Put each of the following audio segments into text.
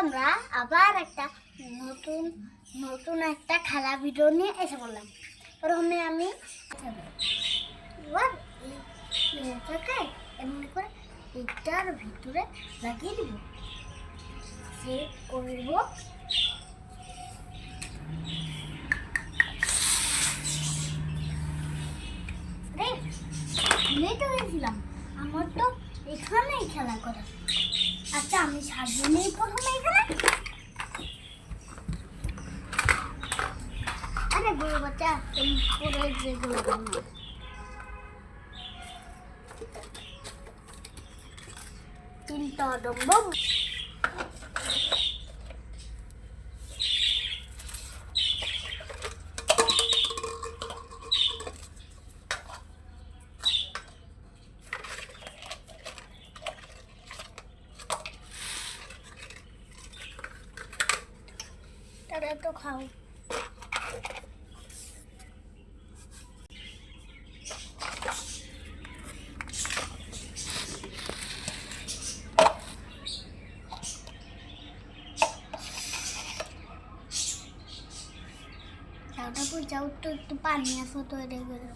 আমরা আবার একটা নতুন নতুন একটা খেলা ভিডিও নিয়ে এসে বললাম। প্রথমে আমি এবার এটাকে এমনি করে এটার ভিতরে লাগিয়ে দিব, সেভ করব। ভুলেই তো গেছিলাম, আমার তো এখানেই খেলা করা। আচ্ছা আমি সাজিয়ে নিই প্রথমে এখানে। আরে গরু বাচ্চা তুমি পরে যেগুলো না তিনটা ডম্ব তারা তো খাও। তারপর যাও তো একটু পানি আসো তো এটা করে।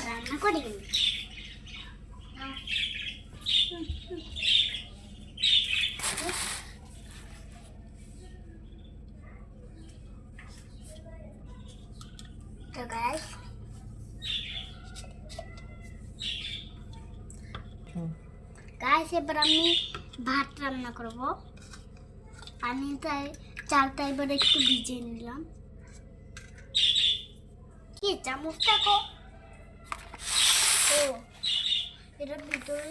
রান্না করি তো গাইস, এবার আমি ভাত রান্না করব। আমি তাই চালটা এবার একটু ভিজিয়ে নিলাম। কি চামচটা কো ও এটার ভিতরে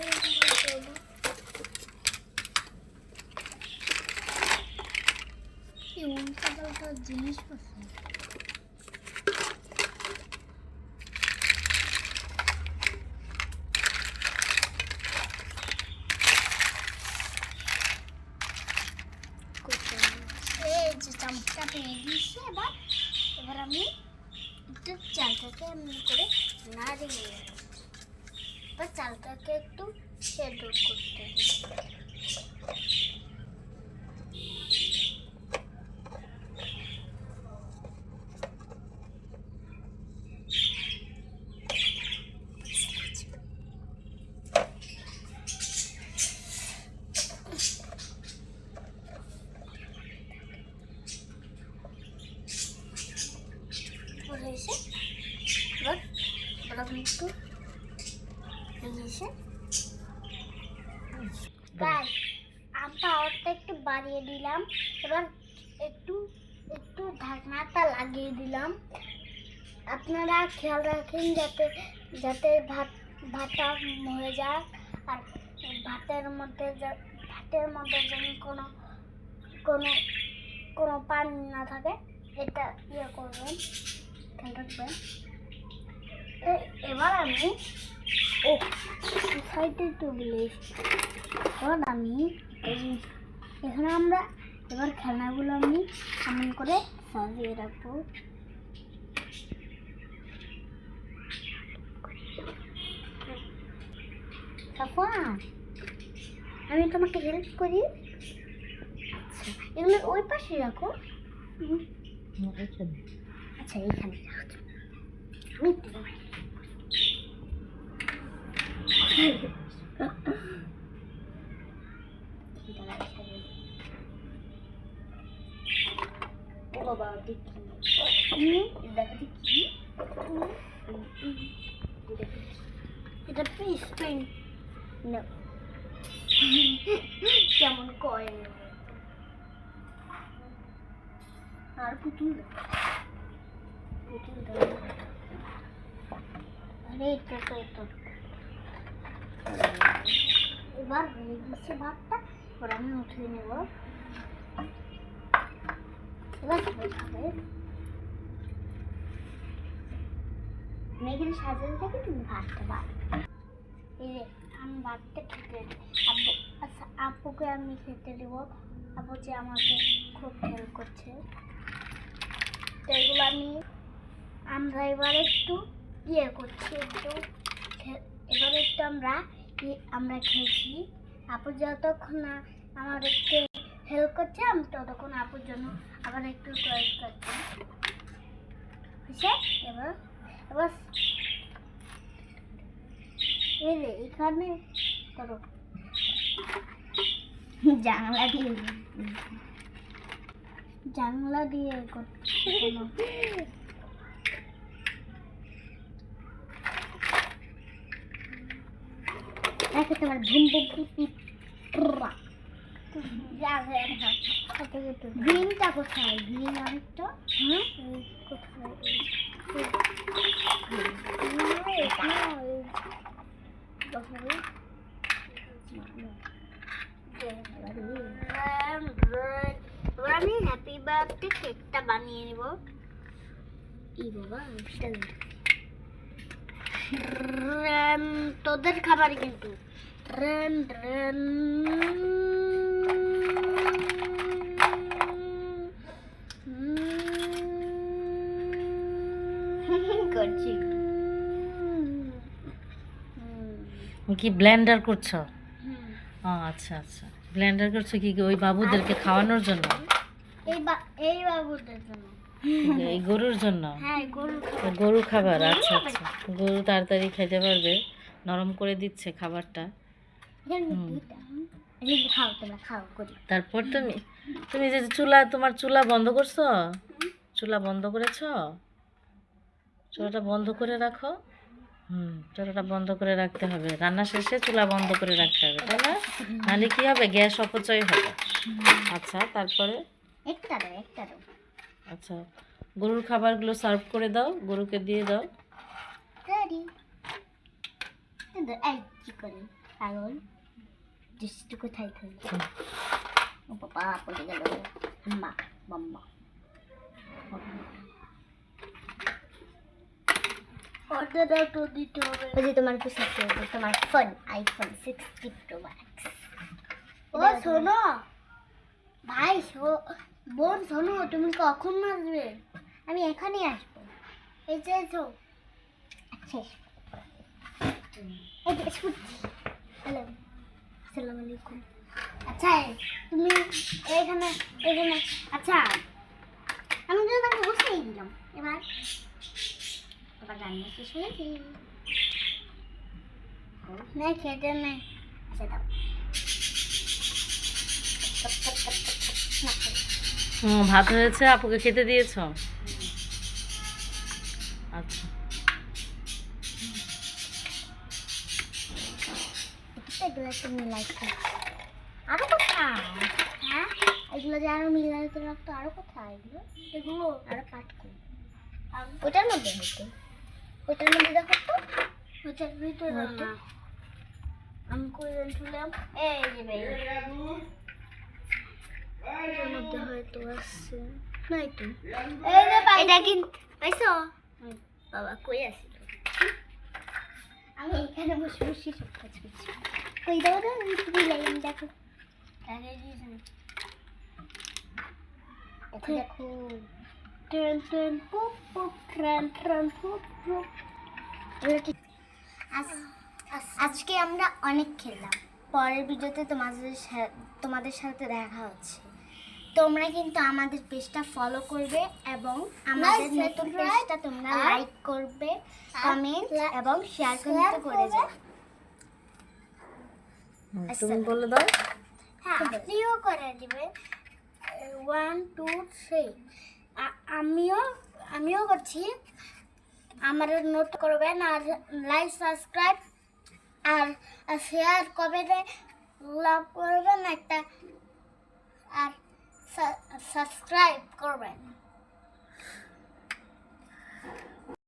উল্টা পাল্টা জিনিস পছন্দ। এই যে চামচটা পেয়ে দিয়েছি। এবার আমি একটু চালটাকে এমনি করে নাড়িয়ে এবার চালটাকে একটু সেদ্ধ করতে হবে। হয়েছে এবার আমি একটু পাওয়ারটা একটু বাড়িয়ে দিলাম। এবার একটু একটু ঢাকনাটা লাগিয়ে দিলাম। আপনারা খেয়াল রাখেন যাতে যাতে ভাতটা মরে যায়, আর ভাতের মধ্যে যেন কোনো কোনো কোনো পানি না থাকে, এটা ইয়ে করবেন, খেয়াল রাখবেন। এবার আমি সাইডে তুলে এবার আমি এখানে আমরা এবার খেলনাগুলো আমি এমন করে সাজিয়ে রাখবো। আমি তোমাকে হেল্প করি। আচ্ছা এগুলো ওই পাশে রাখো। আচ্ছা এইখানে রাখো। আমি বাবা দেখি এটা পেন কেমন কয়েন আর পুতুল আরে তো এবার হয়ে গেছে ভাতটা। এবার আমি উঠিয়ে নেব। এবার আমি এখানে সাজাতে থাকি, তুমি ভাতটা এই যে আমি ভাতটা খেতে আব্বু, আচ্ছা আপুকে আমি খেতে দেব। আপু যে আমাকে খুব হেল্প করছে, তো এগুলো আমরা এবার একটু করছি, এবার একটু আমরা খেয়েছি। আপু যতক্ষণ না আমার একটু হেল্প করছে, আমি ততক্ষণ আপুর জন্য আবার একটু টয়েস করছি। এবার এবার এই যে এখানে করো, জানলা দিয়ে করছি। তোমার ভুম গ্রিনটা কোথায়? গ্রিন অনেকটা আমি হ্যাপি বার্থডে কেকটা বানিয়ে নেব। তোদের খাবার কিন্তু করছি। কি ব্লেন্ডার করছো? ও আচ্ছা আচ্ছা, ব্লেন্ডার করছো কি ওই বাবুদেরকে খাওয়ানোর জন্য? এই বাবুদের জন্য, এই গরুর জন্য? হ্যাঁ গরু খাবার। আচ্ছা আচ্ছা, গরু তাড়াতাড়ি খেতে পারবে, নরম করে দিচ্ছে খাবারটা। খাও, তোমরা খাও করি। তারপর তুমি তুমি যে তোমার চুলা বন্ধ করছো? চুলা বন্ধ করেছো? চুলাটা বন্ধ করে রাখো। চুলাটা বন্ধ করে রাখতে হবে, রান্না শেষে চুলা বন্ধ করে রাখতে হবে, তাই না? নাহলে কি হবে, গ্যাস অপচয় হবে। আচ্ছা তারপরে একটা দাও। আচ্ছা, গরুর খাবারগুলো সার্ভ করে দাও, গরুকে দিয়ে দাও। রেডি। এই কি করে পাগল, দৃষ্টি কোথায় থাকবে? ও বাবা, পড়ে গেল। মা মাম্মা অর্ডারটা তো দিতে হবে। ওই যে তোমার কি সাথে তোমার ফোন আইফোন 60 প্রো ম্যাক্স। ও শোনো ভাই, বোন শোনো, তুমি কখন আসবে? আমি এখনই আসবো। এই যে এসো। আচ্ছা এই যে হ্যালো, আসসালামু আলাইকুম। আচ্ছা তুমি এখানে আচ্ছা আমি তো তাকে বসেই দিলাম। এবার রান্না শেষ হয়েছে, নেই খেতে নেই। আচ্ছা দাও। ভাত হয়েছে, আপুকে খেতে দিয়েছো? আচ্ছা, এগুলো একটু মিলাইতে আরো কোথায়? হ্যাঁ এগুলো যে আরো মিলাইতে রাখতো, আরো কোথায়? এগুলো আরো পাট করি ওটার মধ্যে হতো, ওটার মধ্যে দেখো তো, ওটার ভিতরে না আমি করে শুনলাম। এই যে ভাই এর মধ্যে হয়তো আসছে, নাই তো। এই যে এটা কিন্তু পাইছো? বাবা কই আছে? আমি এখানে বসে বসে সব কাজ করছি। কই দাও তো, তুমি লাইন দেখো। দেখো ট্রেন ট্রেন পুপ পুপ, ট্রেন ট্রেন পুপ পুপ। আজকে আমরা অনেক খেললাম। পরের ভিডিওতে তোমাদের সাথে দেখা হচ্ছে। তোমরা কিন্তু আমাদের পেজটা ফলো করবে এবং আমাদের নতুন পেজটা তোমরা লাইক করবে, কমেন্ট এবং শেয়ার কিন্তু করে যাবে। তুমি বলে দাও। হ্যাঁ আপনিও করে দিবে। 1 2 3 আমিও করছি। আমার নোট করবেন আর লাইক সাবস্ক্রাইব আর শেয়ার করবেন, লাভ করবেন একটা আর সাবস্ক্রাইব করবেন।